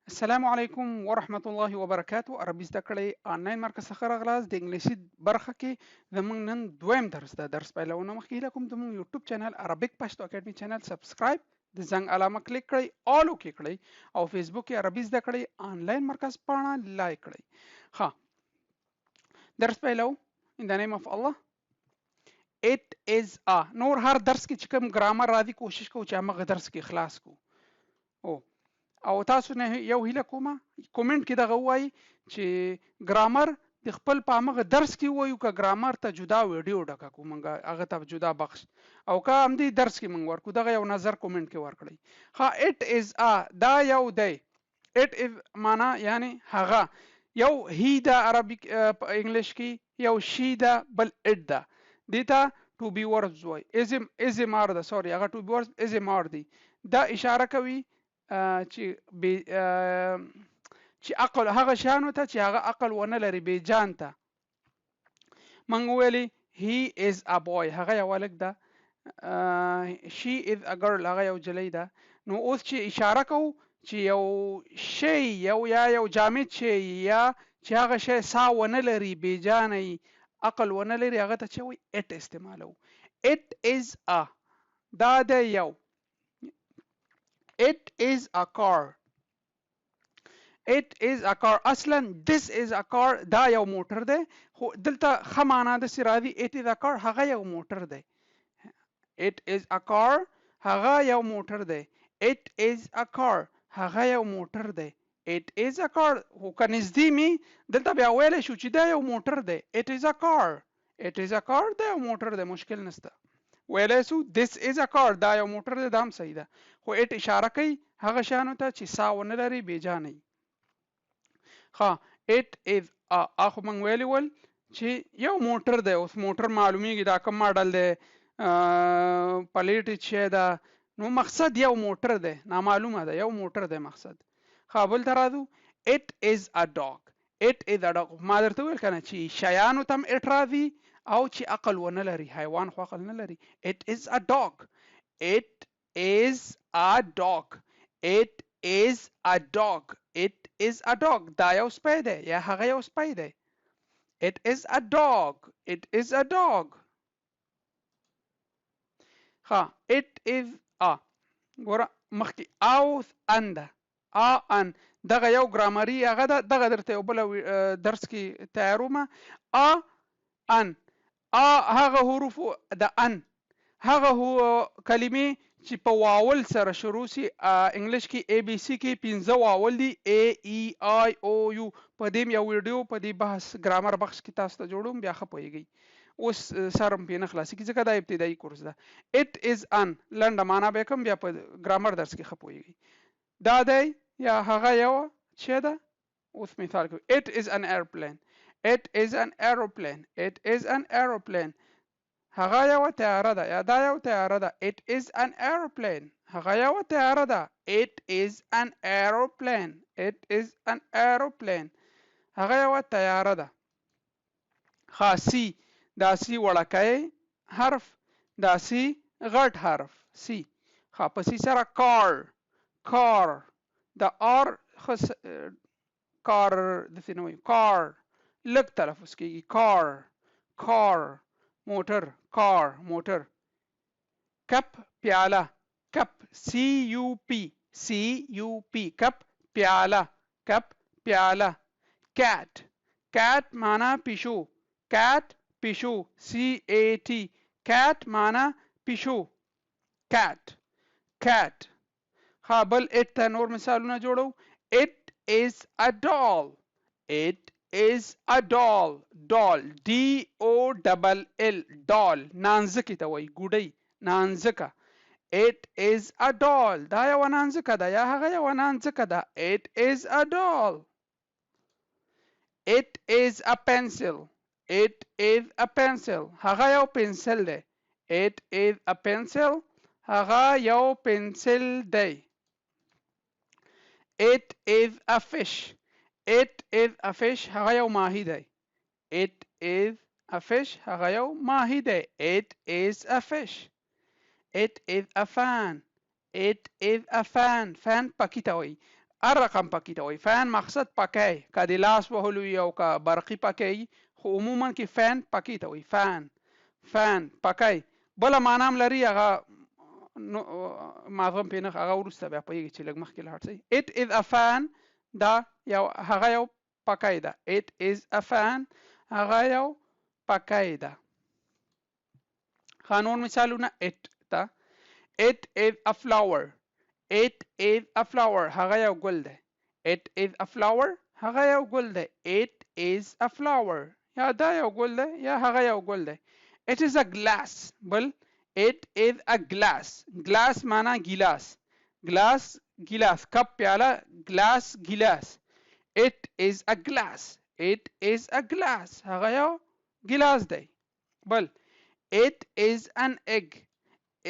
السلام علیکم ورحمت الله وبرکاتو. عربي زده کړې آنلاین مرکز څخه راغلاست. د انګلیسي برخه کې زموږ نن دویم درس ده. درس پیلونه مخکې هیله کوم زموږ یوټیوب چینل عربیک پښتو اکیډمي چینل سبسکرایب، د زنګ علامه کلیک کړئ، آل وکړئ کړئ او فیسبوک کې عربي زده کړې آنلاین مرکز پاڼه لایک کړئ. ها، درس پیلو. in the name of Allah. it is a نور هر درس کې چې کوم ګرامر راځي کوشش کوو چې هغه درس کې خلاص کو. او او تاسو نه یو هیله کومه کومنټ کې دغه وایي چې ګرامر د خپل په هغه درس کې وایو که ګرامر ته جدا ویډیو ډکه کو مونږ هغه ته جدا بخش او که هم دې درس کې مونږ ورکو دغه یو نظر کومنټ کې ورکړئ. ها it is a دا یو دی. it is معنا یعنی هغه، یو هی دا عربي انګلیش کې، یو شي دا بل it دا. دې ته to be words وایي. ازم ار دا سوري هغه to be words ازم ار دی. دا اشاره کوي چې عقل هغه شانو ته چې هغه عقل ونه لري، بې جان ته. منګ ویلي he is a boy هغه یو هلک ده. she is a girl هغه یو جلی ده. نو اوس چې اشاره کوو چې یو شی یو جامد شی یا چې هغه شی سا ونه لري، بې جانه عقل ونه لري، هغه ته چې وایي it استعمالو. it is a دا ده یو. it is a car. it is a car. اصلا this is a car دا یو موټر دی، خو دلته ښه معنا داسې راځي it is a car هغه یو موټر دی. it is a car هغه یو موټر دی. it is a car هغه یو موټر دی. it is a car خو که نږدې می دلته بیا ویلی شو چې دا یو موټر دی. it is a car. it is a car دا یو موټر دی، مشکل نشته. ویلی سو this is a car دا یو موټر دی، دا هم صحیح ده. خو it اشاره کوي هغه شیانو ته چې سا ونه لري، بې جانه وي. ها it is اخو موږ ویلی ول چې یو موټر دی. اوس موټر معلومیږي دا کوم ماډل دی، پلیټ چې ده، نو مقصد یو موټر دی، نامعلومه ده، یو موټر دی مقصد. ها بل ته راځو. it is a dog. it is a dog ما درته ویل کنه چې شیانو تم it راځي او چې عقل ونه لري، حیوان خو عقل نه لري. it is a dog. it is a dog. it is a dog. it is a dog دا یو سپی دی یا هغه یو سپی دی. it is a dog. it is a dog. ها it is a ګوره مخکې او ان ده. ان دغه یو ګرامري هغه ده، دغه درته یو بل درس کې تیارومه. ان هغه حروف د ان هغه هو کلمې چې په واول سره شروع سي. انګلیش کې اي بي سي کې 15 واول دي، اي اي اي او یو. په دې یو ویډیو په دې بحث ګرامر بخش کې تاسو ته جوړوم، بیا ښه پوهیږئ. اوس سرم پې نه خلاصېږي ځکه دا ابتدایي کورس ده. it is an لنډه معنا به کوم، بیا په ګرامر درس کې ښه پوهیږئ. دا دی یا هغه یو شی ده. اوس مثال کوي it is an airplane. it is an aeroplane. it is an aeroplane هغه یو تیاره ده یا دا یو تیاره ده. it is an aeroplane هغه یو تیاره ده. it is an aeroplane. it is an aeroplane هغه یو تیاره ده. ها سی دا سی وړکی حرف، دا سی غټ حرف سی. ها په سی سره کار. کار دا آر کار داسې نه وایي، کار لږ تلفظ کېږي. کار کار موټر. کار موټر. کپ پیاله. کپ سی یو پی. سی یو پی کپ پیاله. کپ پیاله. کیٹ. کیٹ معنا پیشو. کیٹ پیشو. سی اے ټي کیٹ معنا پیشو. کیٹ کیٹ. ها بل it ته نور مثالونه جوړو. it is a doll. it is a doll. doll D O double L doll نانځکې ته وایي، ګوډۍ نانځکه. it is a doll دا یو نانځکه ده یا هغه یو نانځکه ده. it is a doll. it is a pencil. it is a pencil هغه یو پنسل دی. it is a pencil هغه یو پنسل دی. it is a fish. it is a fish هغه یو ماهی دی. it is a fish هغه یو ماهی دی. it is a fish. it is a fan. it is a fan fan پکی ته وایي. هر رقم پکې ته وایي. فین مقصد پکی، که د لاس وهلو وي او که برقي پکی، خو عموما کې فین پکی ته وایي. فین پکی. بله معنا هم لري، هغه ماغم پې نه، هغه وروسته بیا پوهېږي چې لږ مخکې لاړ شئ. It is a fan، دا هغه یو پکی ده. It is a fan، هغه یو پکی ده. قانون مثالونه it ده. It is a flower. It is a flower، هغه یو ګل ده. It is a flower، هغه یو ګل ده. It is a flower، یا دا یو ګل ده یا هغه یو ګل ده. It is a glass، بل it is a glass. glass معنا ګیلاس. ګیلاس کپ پیاله، glass ګیلاس. It is a glass. It is a glass، هغه یو ګیلاس دی. بل it is an egg.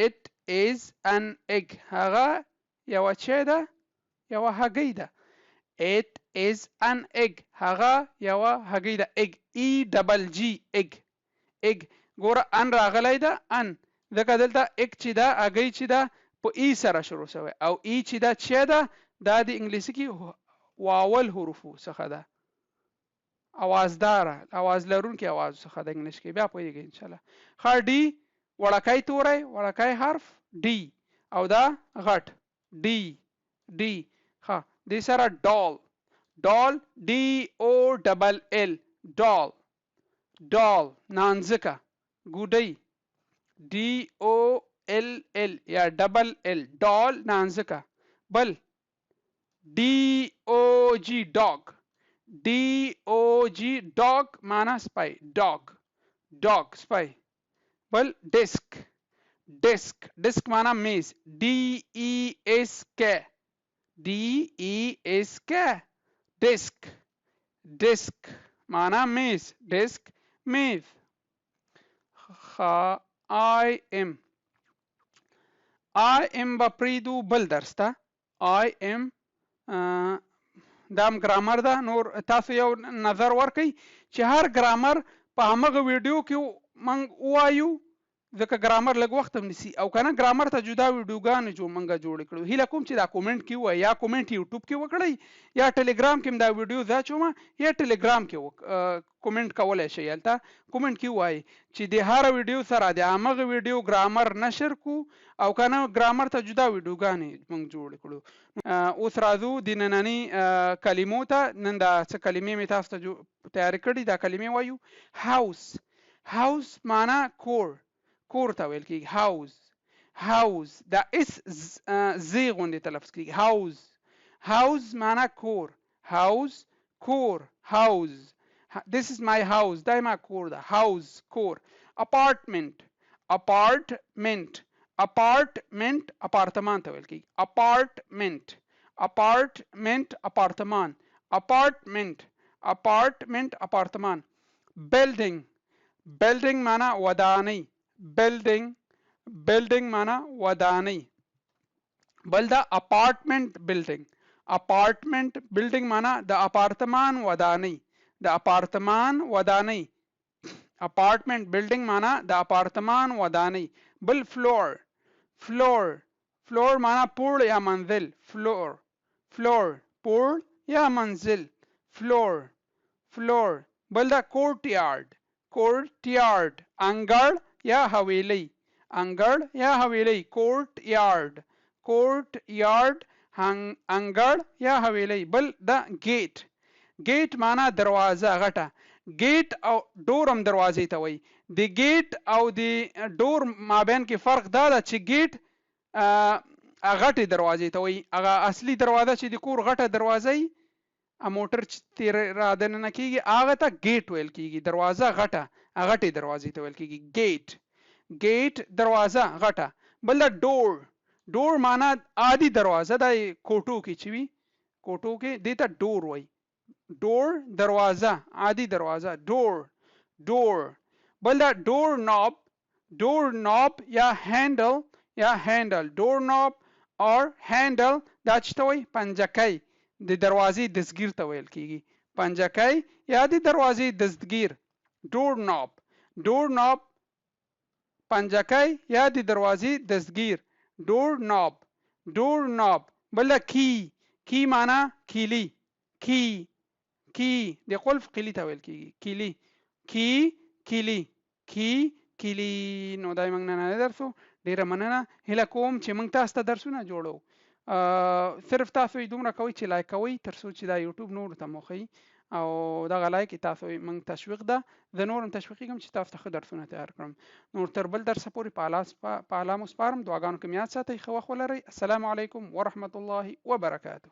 It is an egg، هغه یو چی ده، یو هګۍ ده. It is an egg، هغه یو هګۍ ده. egg E-double-G egg. ګوره ان راغلی ده، ان ځکه دلته egg چې ده، هګۍ چې ده په ای سره شروع شوی، او ای چې ده چی ده، دا د انګلیسي کې واول حروفو څخه ده، اوازداره، اواز لرونکي اواز څخه د انګلیش کې. بیا پوهېږئ انشاءالله. ښه ډي وړکی توری، وړکی حرف ډي، او دا غټ ډي. ښه دې سره ډال DOLL ډال. نانځکه ګوډۍ DOLL یا ډبل ال ډال نانځکه. بل DOG ډاګ معنا سپی. ډاګ سپی. بل ډیسک معنا میز. DESK ډیسک معنا میز. ډیسک میز. I am به پریدو بل درس ته. I am دام ګرامر ده. نور تاسو یو نظر ورکئ چې هر ګرامر په همغه ویډیو کې موږ ووایو، ځکه ګرامر لږ وخت هم نیسي، او کنه ګرامر ته جدا ویډیوګانې موږ جوړې کړو. هیله کوم چې دا کومنټ کې ووایي، یا کومنټ یوټیوب کې وکړئ، یا ټلیګرام کې دا ویډیو ځا چومه، یا ټلیګرام کې کومنټ کولی شئ. هلته کومنټ کې ووایي چې د هر ویډیو سره د همغه ویډیو ګرامر نشر کو، او کنه ګرامر ته جدا ویډیوګانې موږ جوړې کړو. اوس راځو د ننني کلمو ته. نن دا څه کلمې مې تاسو ته تیارې کړي، دا کلمې وایو. هاوس معنا کور ته ویل کېږي. هاوس دا اس زی غوندې تلفظ کېږي. هاوس معنا کور. هاوس this is my house، دا ما کور ده. هاوس کور. اپارټمنټ اپارتمان ته ویل کېږي. اپارټمنټ اپارتمان. building معنا ودانۍ. building معنا ودانۍ. بل دا اپارټمنټ building معنا د اپارتمان ودانۍ. اپارټمنټ building معنا د اپارتمان ودانۍ. بل فلور معنا پوړ یا منزل. فلور پوړ یا منزل. فلور. بل دا کورټ یارډ انګړ یا حویلی. کورټ یارډ انګړ یا حویلی. بل دا گیټ معنا دروازه غټه. گیټ او ډور هم دروازې ته وایي. د گیټ او د ډور مابین کې فرق دا ده چې گیټ غټې دروازې ته وایي. هغه اصلي دروازه چې د کور غټه دروازه وي، موټر چې تیر را دننه کېږي، هغه ته گیټ ویل کېږي. دروازه غټې دروازې ته ویل کېږي گیټ دروازه غټه. بل دا ډور معنا عادي دروازه. دا کوټو کې چې وي، کوټو کې دې ته ډور وایي. ډور دروازه، عادي دروازه. ډور. بل دا ډور ناب یا هینډل. ډور ناب اور هینډل دا چې ته وایي پنجکۍ. د دروازې دستګیر ته ویل کېږي. پنجکۍ یا د دروازې دستګیر. ډور ناب پنجکۍ یا د دروازې دستګیر. ډور ناب. بل کی کی معنا کیلی، کی کی د قلف قیلی ته ویل کیږي، کیلی، کی کیلی، کی کیلی. نو دای موږ نن درسو. ډیره مننه. هیله کوم چې موږ تاسو ته درسونه جوړو. صرف تاسو یې دومره کوئ چې لایک کوئ تر څو چې دا یوټیوب نور ته مو ښیي او دغه لایک تاسو موږ تشویق ده. زه نورم تشویقیږم چې تاسو ته ښه درسونه تیار کړم. نور تر بل درسه پورې په اعلی مو سپارم. دعاګانو کې مې یاد ساتئ. ښه وخت ولرئ. السلام علیکم ورحمة الله وبرکاته.